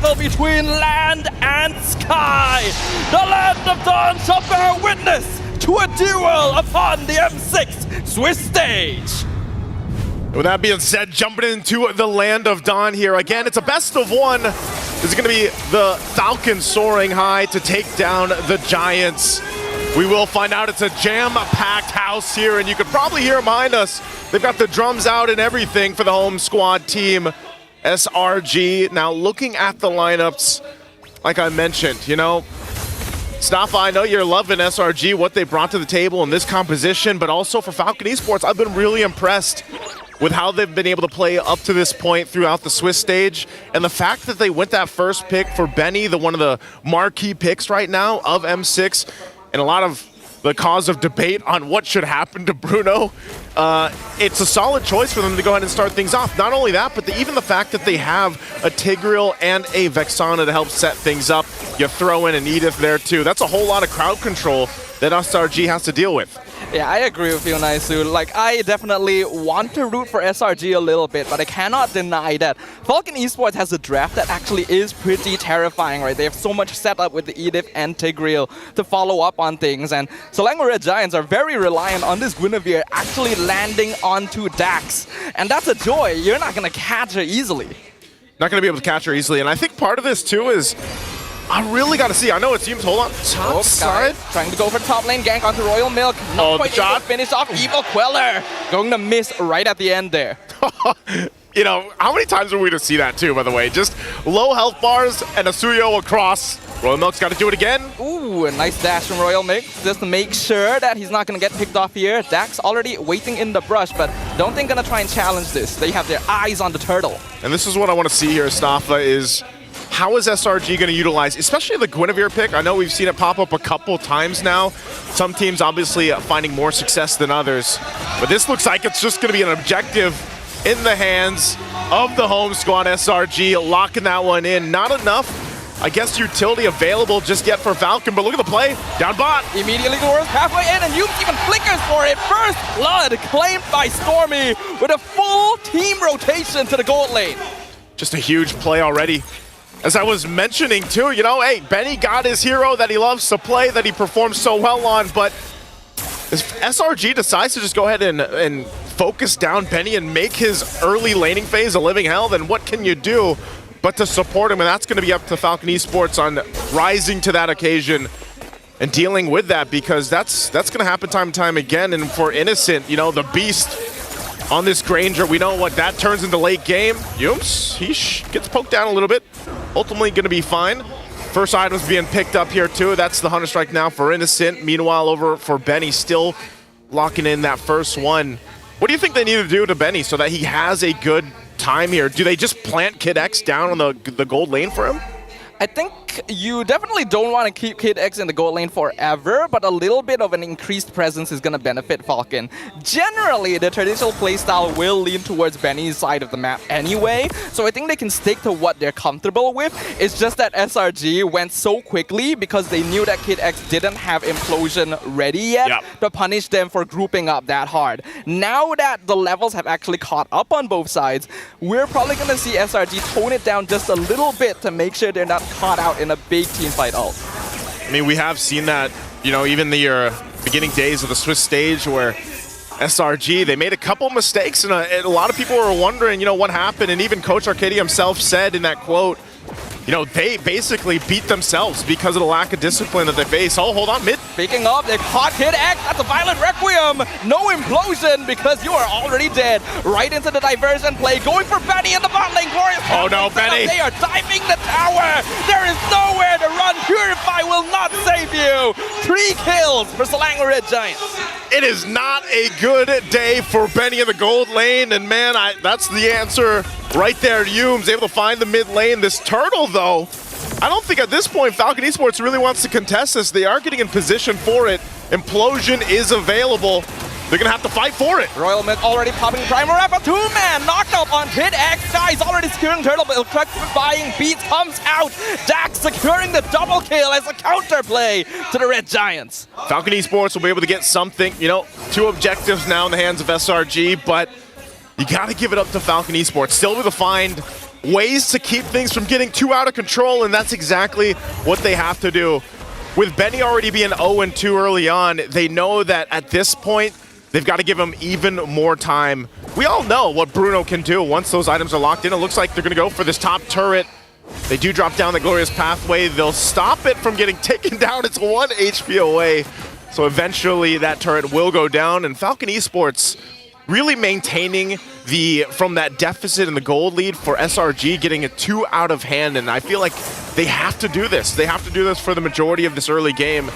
battle between land and sky. The land of Dawn shall bear witness to a duel upon the M6 Swiss stage. With that being said, jumping into the land of Dawn here. Again, it's a best of one. This is going to be the Falcon soaring high to take down the Giants. We will find out. It's a jam-packed house here, and you could probably hear behind us. They've got the drums out and everything for the home squad team, SRG. Now, looking at the lineups, like I mentioned, you know, Staffa, I know you're loving SRG, what they brought to the table in this composition, but also for Falcon Esports, I've been really impressed with how they've been able to play up to this point throughout the Swiss stage. And the fact that they went that first pick for Beni, one of the marquee picks right now of M6, and a lot of the cause of debate on what should happen to Bruno, it's a solid choice for them to go ahead and start things off. Not only that, but even the fact that they have a Tigreal and a Vexana to help set things up. You throw in an Edith there too. That's a whole lot of crowd control that SRG has to deal with. Yeah, I agree with you, Naisu. Like, I definitely want to root for SRG a little bit, but I cannot deny that Falcon Esports has a draft that actually is pretty terrifying, right? They have so much set up with the Edith and Tigreal to follow up on things, and Selangor Red Giants are very reliant on this Guinevere actually landing onto daxx, and that's a joy. You're not going to catch her easily. Not going to be able to catch her easily, and I think part of this too is I really got to see. I know it seems, hold on, top side. Trying to go for top lane gank onto Royal Milk. Not quite able to finish off. Evil Queller going to miss right at the end there. You know, how many times are we to see that too, by the way? Just low health bars and a Suyo across. Royal Milk's got to do it again. Ooh, a nice dash from Royal Milk just to make sure that he's not going to get picked off here. daxx already waiting in the brush, but don't think going to try and challenge this. They have their eyes on the turtle. And this is what I want to see here, Staffa, is how is SRG going to utilize, especially the Guinevere pick? I know we've seen it pop up a couple times now. Some teams obviously finding more success than others. But this looks like it's just going to be an objective in the hands of the home squad SRG, locking that one in. Not enough, I guess, utility available just yet for Falcon, but look at the play. Down bot. Immediately towards halfway in, and Yuke even flickers for it. First blood claimed by Stormie with a full team rotation to the gold lane. Just a huge play already. As I was mentioning too, you know, hey, Beni got his hero that he loves to play, that he performs so well on, but if SRG decides to just go ahead and focus down Beni and make his early laning phase a living hell, then what can you do but to support him? And that's going to be up to Falcon Esports on rising to that occasion and dealing with that, because that's going to happen time and time again. And for Innocent, you know, the beast on this Granger, we know what that turns into late game. Yums, he gets poked down a little bit. Ultimately going to be fine. First items being picked up here too. That's the Hunter Strike now for Innocent. Meanwhile, over for Beni, still locking in that first one. What do you think they need to do to Beni so that he has a good time here? Do they just plant kidx down on the gold lane for him? I think you definitely don't want to keep kidx in the gold lane forever, but a little bit of an increased presence is going to benefit Falcon. Generally, the traditional playstyle will lean towards Beni's side of the map anyway, so I think they can stick to what they're comfortable with. It's just that SRG went so quickly because they knew that kidx didn't have Implosion ready yet to punish them for grouping up that hard. Now that the levels have actually caught up on both sides, we're probably going to see SRG tone it down just a little bit to make sure they're not caught out in a big team fight ult. I mean, we have seen that, you know, even the beginning days of the Swiss stage where SRG, they made a couple mistakes, and a lot of people were wondering, you know, what happened. And even Coach Arcadia himself said in that quote, you know, they basically beat themselves because of the lack of discipline that they face. Oh, hold on, mid. Speaking of, they caught kidx. That's a violent requiem. No implosion because you are already dead. Right into the diversion play. Going for Beni in the bot lane. Glorious. Oh no, Beni. They are diving the tower. There is nowhere to run. Purify will not save you. 3 kills for Selangor Red Giants. It is not a good day for Beni in the gold lane, and man, that's the answer right there. Yume's able to find the mid lane. This turtle, though, I don't think at this point Falcon Esports really wants to contest this. They are getting in position for it. Implosion is available. They're going to have to fight for it. Royal Milk already popping Primer Wrap. A 2-man knockout on kidx. Guys already securing turtle, but truck buying beats comes out. daxx securing the double kill as a counterplay to the Red Giants. Falcon Esports will be able to get something, you know, 2 objectives now in the hands of SRG, but you got to give it up to Falcon Esports. Still able to find ways to keep things from getting too out of control, and that's exactly what they have to do. With Beni already being 0-2 early on, they know that at this point, they've got to give him even more time. We all know what Bruno can do once those items are locked in. It looks like they're going to go for this top turret. They do drop down the Glorious Pathway. They'll stop it from getting taken down. It's 1 HP away. So eventually that turret will go down. And Falcon Esports really maintaining from that deficit in the gold lead for SRG, getting it 2 out of hand. And I feel like they have to do this. They have to do this for the majority of this early game.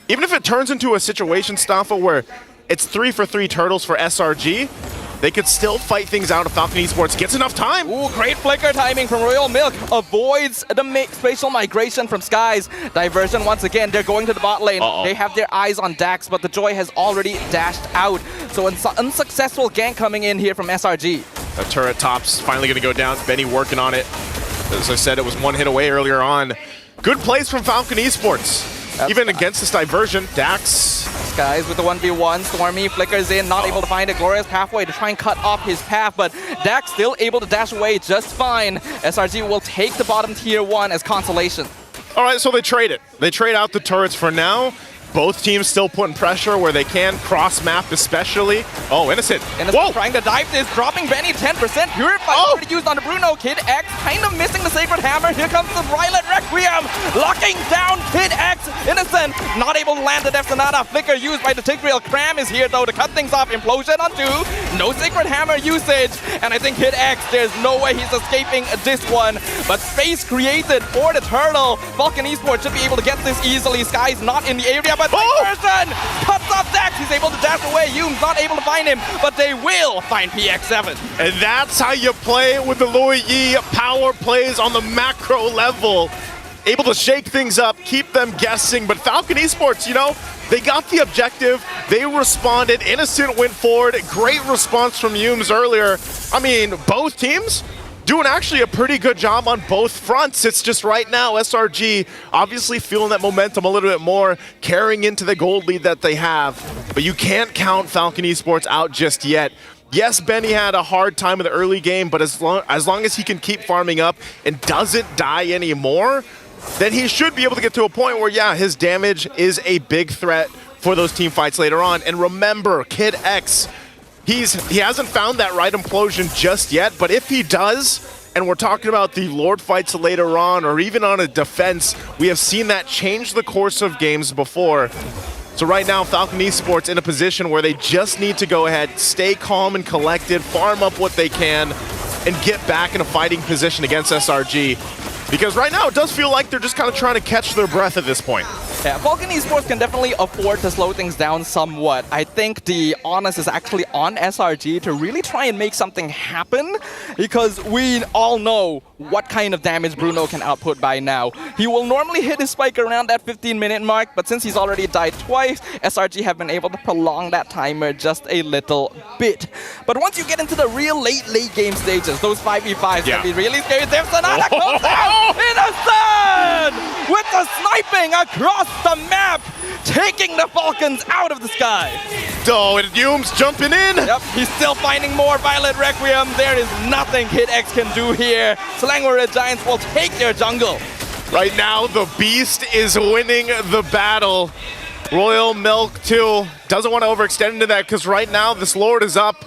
Even if it turns into a situation, Staffa, where it's 3 for 3 turtles for SRG, they could still fight things out if Falcon Esports gets enough time. Ooh, great flicker timing from Royal Milk. Avoids the spatial migration from Sekyss. Diversion once again. They're going to the bot lane. They have their eyes on daxx, but the Joy has already dashed out. So an unsuccessful gank coming in here from SRG. The turret top's finally going to go down. Beni working on it. As I said, it was 1 hit away earlier on. Good plays from Falcon Esports. Even against this diversion, daxx. Sekyss with the 1v1, stormie flickers in, not able to find a Glorious Pathway to try and cut off his path, but daxx still able to dash away just fine. SRG will take the bottom tier 1 as consolation. All right, so they trade it. They trade out the turrets for now. Both teams still putting pressure where they can, cross-map especially. Oh, Innocent. Innocent trying to dive this, dropping Beni 10%. Purify already used on the Bruno. kidx kind of missing the Sacred Hammer. Here comes the Violet Requiem, locking down kidx. Innocent not able to land the Death Sonata. Flicker used by the Tigreal. Kramm is here though to cut things off. Implosion on 2. No Sacred Hammer usage. And I think kidx, there's no way he's escaping this one. But space created for the turtle. Falcon Esports should be able to get this easily. Sekyss not in the area, but person cuts off daxx. He's able to dash away. Yume's not able to find him, but they will find PX7. And that's how you play with the Louis Yi power plays on the macro level. Able to shake things up, keep them guessing. But Falcon Esports, you know, they got the objective. They responded. Innocent went forward. Great response from Yumes earlier. I mean, both teams doing actually a pretty good job on both fronts. It's just right now, SRG obviously feeling that momentum a little bit more, carrying into the gold lead that they have. But you can't count Falcon Esports out just yet. Yes, Beni had a hard time in the early game, but as long as he can keep farming up and doesn't die anymore, then he should be able to get to a point where, yeah, his damage is a big threat for those team fights later on. And remember, kidx, he hasn't found that right implosion just yet, but if he does, and we're talking about the Lord fights later on, or even on a defense, we have seen that change the course of games before. So right now, Falcon Esports in a position where they just need to go ahead, stay calm and collected, farm up what they can, and get back in a fighting position against SRG. Because right now, it does feel like they're just kind of trying to catch their breath at this point. Yeah, Falcon Esports can definitely afford to slow things down somewhat. I think the onus is actually on SRG to really try and make something happen, because we all know what kind of damage Bruno can output by now. He will normally hit his spike around that 15-minute mark, but since he's already died twice, SRG have been able to prolong that timer just a little bit. But once you get into the real late game stages, those 5v5s can be really scary. There's Sonata comes down! Innocent! With the sniping across the map, taking the Falcons out of the sky. Oh, and Yume's jumping in. Yep, he's still finding more Violet Requiem. There is nothing kidx can do here. Selangor Giants will take their jungle. Right now, the Beast is winning the battle. Royal Milk, too, doesn't want to overextend into that, because right now, this Lord is up.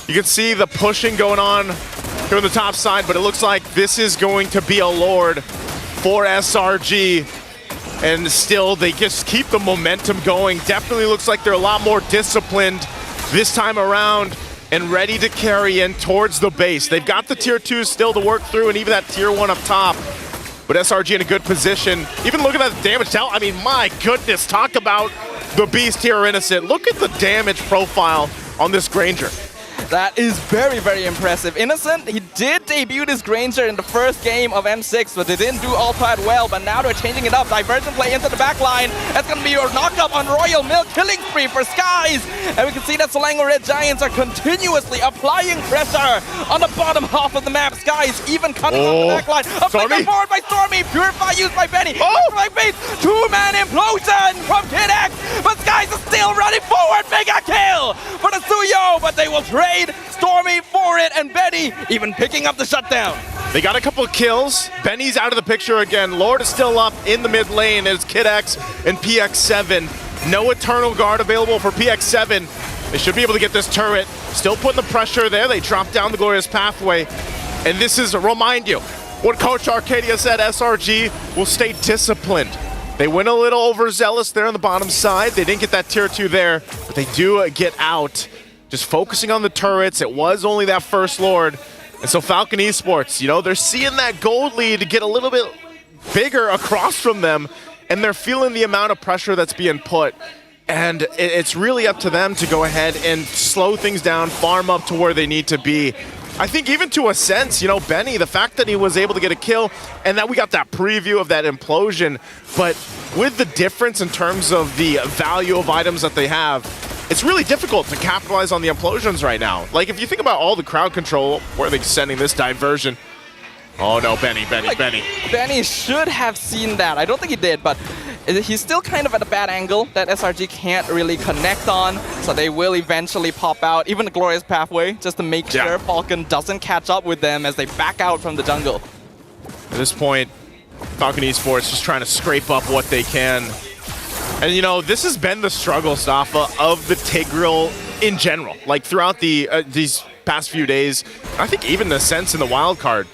You can see the pushing going on here on the top side, but it looks like this is going to be a Lord for SRG. And still, they just keep the momentum going. Definitely looks like they're a lot more disciplined this time around and ready to carry in towards the base. They've got the tier 2 still to work through, and even that tier 1 up top. But SRG in a good position. Even look at that damage. I mean, my goodness, talk about the Beast here, Innocent. Look at the damage profile on this Granger. That is very, very impressive. Innocent, he did debut this Granger in the first game of M6, but they didn't do all that well, but now they're changing it up. Divergent play into the back line. That's going to be your knockup on Royal Milk, killing spree for Sekyss. And we can see that Selangor Red Giants are continuously applying pressure on the bottom half of the map. Sekyss even cutting off the back line. A flicker forward by Stormie, Purify used by Beni. Like base, 2-man implosion from kidx, but Sekyss is still running forward. Mega kill for the Suyo, but they will trade Stormie for it, and Beni even picking up the shutdown. They got a couple of kills. Benny's out of the picture again. Lord is still up in the mid lane. There's kidx and PX7. No Eternal Guard available for PX7. They should be able to get this turret. Still putting the pressure there. They drop down the Glorious Pathway. And this is, remind you, what Coach Arcadia said, SRG will stay disciplined. They went a little overzealous there on the bottom side. They didn't get that tier 2 there, but they do get out. Just focusing on the turrets. It was only that first Lord. And so Falcon Esports, you know, they're seeing that gold lead get a little bit bigger across from them, and they're feeling the amount of pressure that's being put. And it's really up to them to go ahead and slow things down, farm up to where they need to be. I think even to a sense, you know, Beni, the fact that he was able to get a kill and that we got that preview of that implosion, but with the difference in terms of the value of items that they have, it's really difficult to capitalize on the implosions right now. Like, if you think about all the crowd control, where are they sending this diversion? Oh no, Beni. Beni should have seen that. I don't think he did, but he's still kind of at a bad angle that SRG can't really connect on, so they will eventually pop out, even the Glorious Pathway, just to make sure Falcon doesn't catch up with them as they back out from the jungle. At this point, Falcon Esports just trying to scrape up what they can. And you know, this has been the struggle, Stafa, of the Tigreal in general. Like throughout these past few days, I think even the sense in the wild card,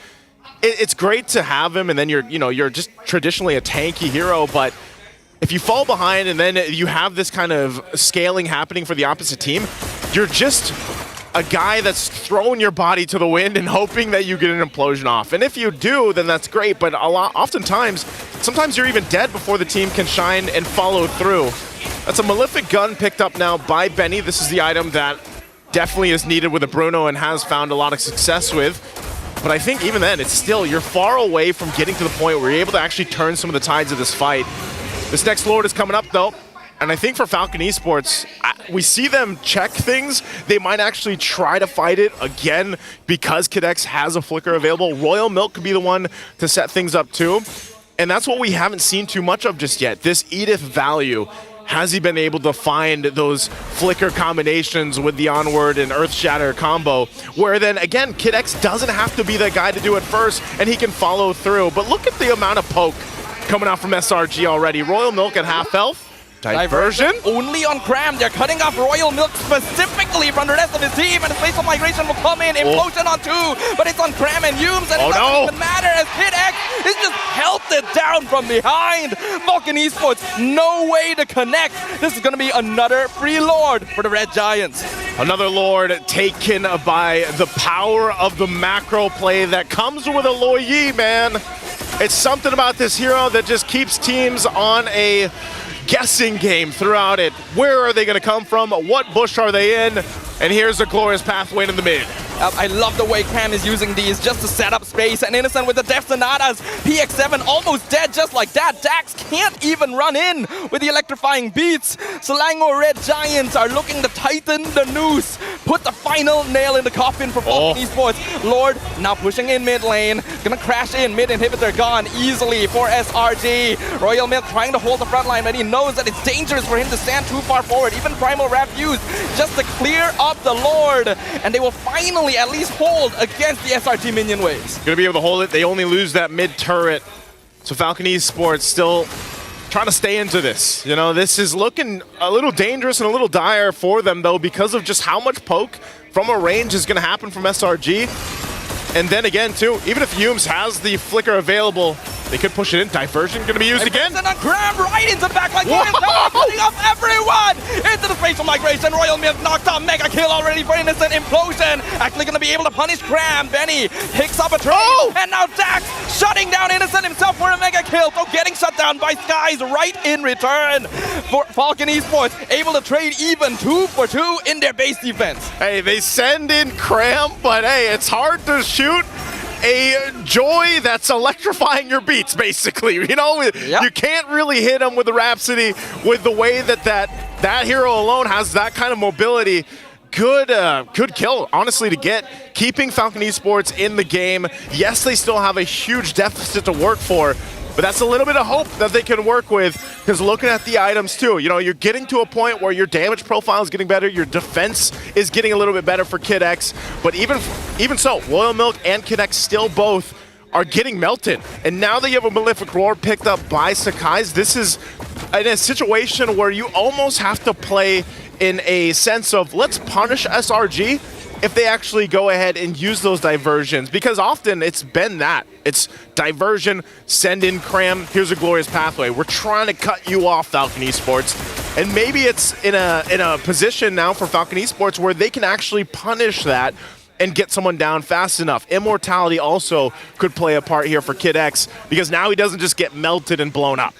it's great to have him, and then you're just traditionally a tanky hero, but if you fall behind and then you have this kind of scaling happening for the opposite team, you're just a guy that's throwing your body to the wind and hoping that you get an implosion off. And if you do, then that's great, but sometimes you're even dead before the team can shine and follow through. That's a Malefic Gun picked up now by Beni. This is the item that definitely is needed with a Bruno and has found a lot of success with. But I think even then, it's still, you're far away from getting to the point where you're able to actually turn some of the tides of this fight. This next Lord is coming up though, and I think for Falcon Esports, we see them check things. They might actually try to fight it again because kidx has a flicker available. Royal Milk could be the one to set things up too. And that's what we haven't seen too much of just yet. This Edith value. Has he been able to find those flicker combinations with the Onward and Earthshatter combo, where then again, kidx doesn't have to be the guy to do it first, and he can follow through. But look at the amount of poke coming out from SRG already. Royal Milk at half health. Diversion. Only on Kramm. They're cutting off Royal Milk specifically from the rest of his team, and the Spatial Migration will come in. Implosion on 2, but it's on Kramm and Humes, and it doesn't even matter as kidx is just held it down from behind. Falcon Esports, no way to connect. This is going to be another free Lord for the Red Giants. Another Lord taken by the power of the macro play that comes with a Loyi, man. It's something about this hero that just keeps teams on a guessing game throughout it. Where are they going to come from? What bush are they in? And here's the Glorious Pathway in the mid. I love the way Kramm is using these just to set up space, and Innocent with the Death Sonatas. PX7 almost dead just like that. Daxx can't even run in with the electrifying beats. Selangor Red Giants are looking to tighten the noose, put the final nail in the coffin for Falcon Esports. Lord now pushing in mid lane, gonna crash in, mid inhibitor gone easily for SRG. Royal Milk trying to hold the front line, but he knows that it's dangerous for him to stand too far forward. Even Primal Wrap used just to clear up the Lord, and they will finally at least hold against the SRG minion waves. Gonna be able to hold it. They only lose that mid turret. So Falcon Esports still trying to stay into this. You know, this is looking a little dangerous and a little dire for them though, because of just how much poke from a range is gonna happen from SRG. And then again too, even if Humes has the flicker available, they could push it in. Diversion gonna be used again. And on Kramm right into the back like cutting up everyone into the Spatial Migration. Royal Milk knocked out, mega kill already for Innocent. Implosion actually gonna be able to punish Kramm. Beni picks up a trade, and now daxx shutting down Innocent himself for a mega kill. So getting shut down by Sekyss right in return for Falcon Esports, able to trade even 2 for 2 in their base defense. Hey, they send in Kramm, but hey, it's hard to shoot a joy that's electrifying your beats, basically. You know, you can't really hit him with the Rhapsody with the way that hero alone has that kind of mobility. Good kill, honestly, to get. Keeping Falcon Esports in the game. Yes, they still have a huge deficit to work for, but that's a little bit of hope that they can work with, because looking at the items too, you know, you're getting to a point where your damage profile is getting better, your defense is getting a little bit better for kidx, but even so, Royal Milk and kidx still both are getting melted. And now that you have a Malefic Roar picked up by Sekyss, this is in a situation where you almost have to play in a sense of let's punish SRG if they actually go ahead and use those diversions, because often it's been that. It's diversion, send in Kramm, here's a glorious pathway. We're trying to cut you off, Falcon Esports. And maybe it's in a position now for Falcon Esports where they can actually punish that and get someone down fast enough. Immortality also could play a part here for kidx, because now he doesn't just get melted and blown up.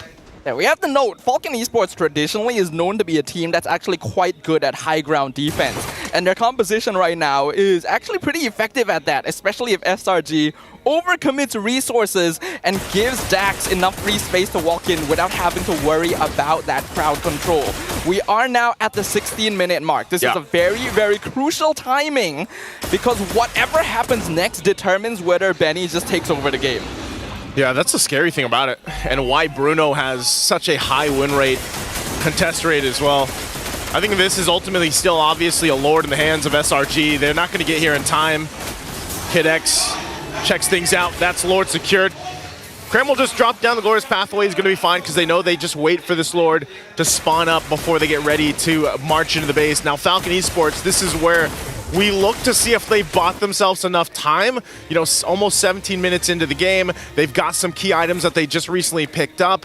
Yeah, we have to note, Falcon Esports traditionally is known to be a team that's actually quite good at high ground defense. And their composition right now is actually pretty effective at that, especially if SRG overcommits resources and gives daxx enough free space to walk in without having to worry about that crowd control. We are now at the 16-minute mark. This is a very, very crucial timing, because whatever happens next determines whether beni just takes over the game. Yeah, that's the scary thing about it, and why Bruno has such a high win rate, contest rate as well. I think this is ultimately still obviously a lord in the hands of SRG. They're not going to get here in time. kidx checks things out. That's lord secured. Kramm will just drop down the glorious pathway. He's going to be fine because they know they just wait for this lord to spawn up before they get ready to march into the base. Now, Falcon Esports, this is where we look to see if they bought themselves enough time. You know, almost 17 minutes into the game. They've got some key items that they just recently picked up.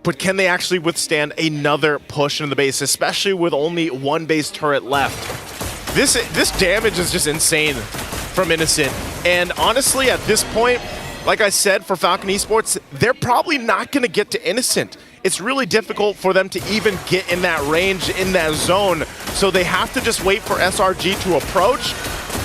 But can they actually withstand another push into the base, especially with only one base turret left? This damage is just insane from Innocent. And honestly, at this point, like I said, for Falcon Esports, they're probably not going to get to Innocent. It's really difficult for them to even get in that range, in that zone. So they have to just wait for SRG to approach,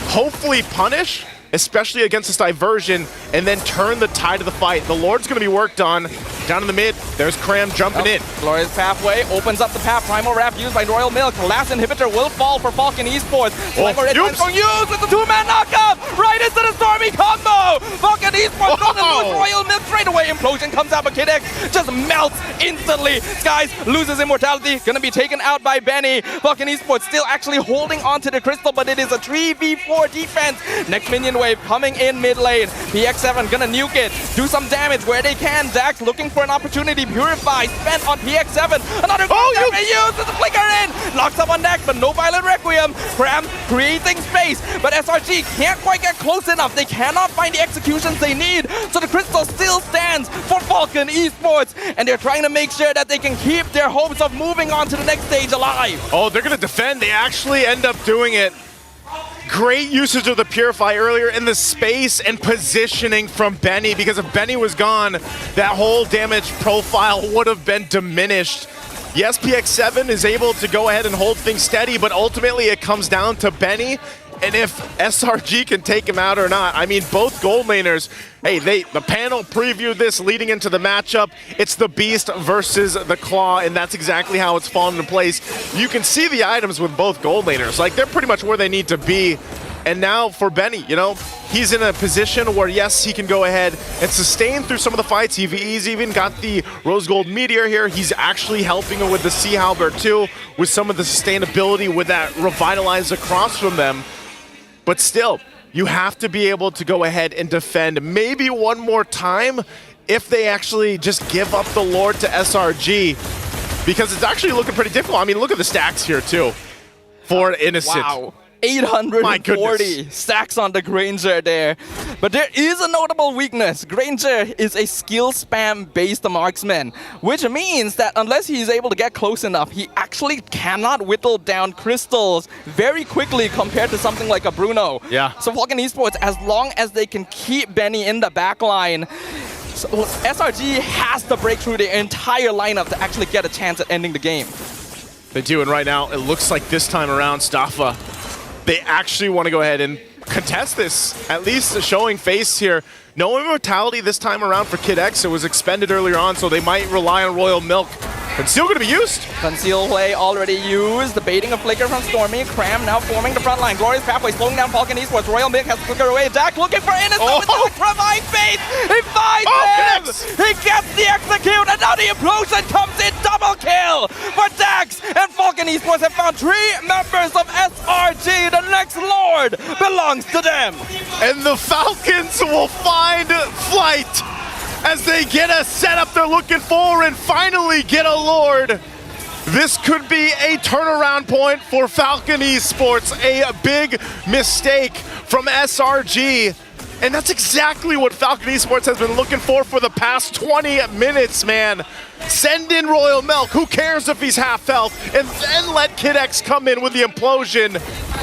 hopefully punish, especially against this diversion, and then turn the tide of the fight. The Lord's going to be worked on. Down in the mid, there's Kramm jumping in. Glorious pathway opens up the path. Primal Wrap used by Royal Milk. Last inhibitor will fall for Falcon Esports. Slimer is going to use with the two-man knockup right into the Stormie combo. Falcon Esports going to lose Royal Milk straight away. Implosion comes out, but kidx just melts instantly. Sekyss loses immortality, going to be taken out by beni. Falcon Esports still actually holding on to the crystal, but it is a 3v4 defense. Next minion wave coming in mid lane. PX7 gonna nuke it, do some damage where they can. daxx looking for an opportunity. Purify spent on PX7. Another damage used with the flicker in. Locks up on daxx, but no Violent Requiem. Kramm creating space, but SRG can't quite get close enough. They cannot find the executions they need, so the crystal still stands for Falcon Esports, and they're trying to make sure that they can keep their hopes of moving on to the next stage alive. Oh, they're gonna defend. They actually end up doing it. Great usage of the Purify earlier in the space and positioning from beni, because if beni was gone, that whole damage profile would have been diminished. Yes, PX7 is able to go ahead and hold things steady, but ultimately it comes down to beni, and if SRG can take him out or not. I mean, both gold laners, hey, the panel previewed this leading into the matchup. It's the Beast versus the Claw, and that's exactly how it's fallen into place. You can see the items with both gold laners. Like, they're pretty much where they need to be. And now for beni, you know, he's in a position where, yes, he can go ahead and sustain through some of the fights. He's even got the Rose Gold Meteor here. He's actually helping him with the Sea Halberd too, with some of the sustainability with that Revitalize across from them. But still, you have to be able to go ahead and defend maybe one more time if they actually just give up the Lord to SRG, because it's actually looking pretty difficult. I mean, look at the stacks here too for an Innocent. Wow. 840 stacks on the Granger there. But there is a notable weakness. Granger is a skill spam based marksman, which means that unless he is able to get close enough, he actually cannot whittle down crystals very quickly compared to something like a Bruno. Yeah. So Falcon Esports, as long as they can keep beni in the back line, so SRG has to break through the entire lineup to actually get a chance at ending the game. They do, and right now it looks like this time around, Staffa, they actually want to go ahead and contest this, at least showing face here. No immortality this time around for kidx. It was expended earlier on, so they might rely on Royal Milk. Conceal going to be used. Conceal play already used. The baiting of flicker from stormie. Kramm now forming the front line. Glorious pathway slowing down Falcon Esports. Royal Milk has to flicker away. daxx looking for Innocent without provide bait. He finds him. He gets the execute, and now the implosion comes in. Double kill for daxx, and Falcon Falcon Esports have found 3 members of SRG. The next Lord belongs to them. And the Falcons will find flight as they get a setup they're looking for and finally get a Lord. This could be a turnaround point for Falcon Esports. A big mistake from SRG. And that's exactly what Falcon Esports has been looking for the past 20 minutes, man. Send in Royal Milk, who cares if he's half health, and then let kidx come in with the implosion.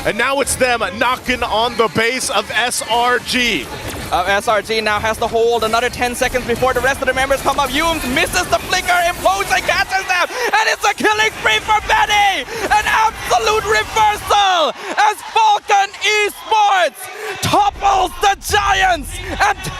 And now it's them knocking on the base of SRG. SRG now has to hold another 10 seconds before the rest of the members come up. Yumes misses the flicker, implosion catches them, and it's a killing spree for beni! An absolute reversal as Falcon Esports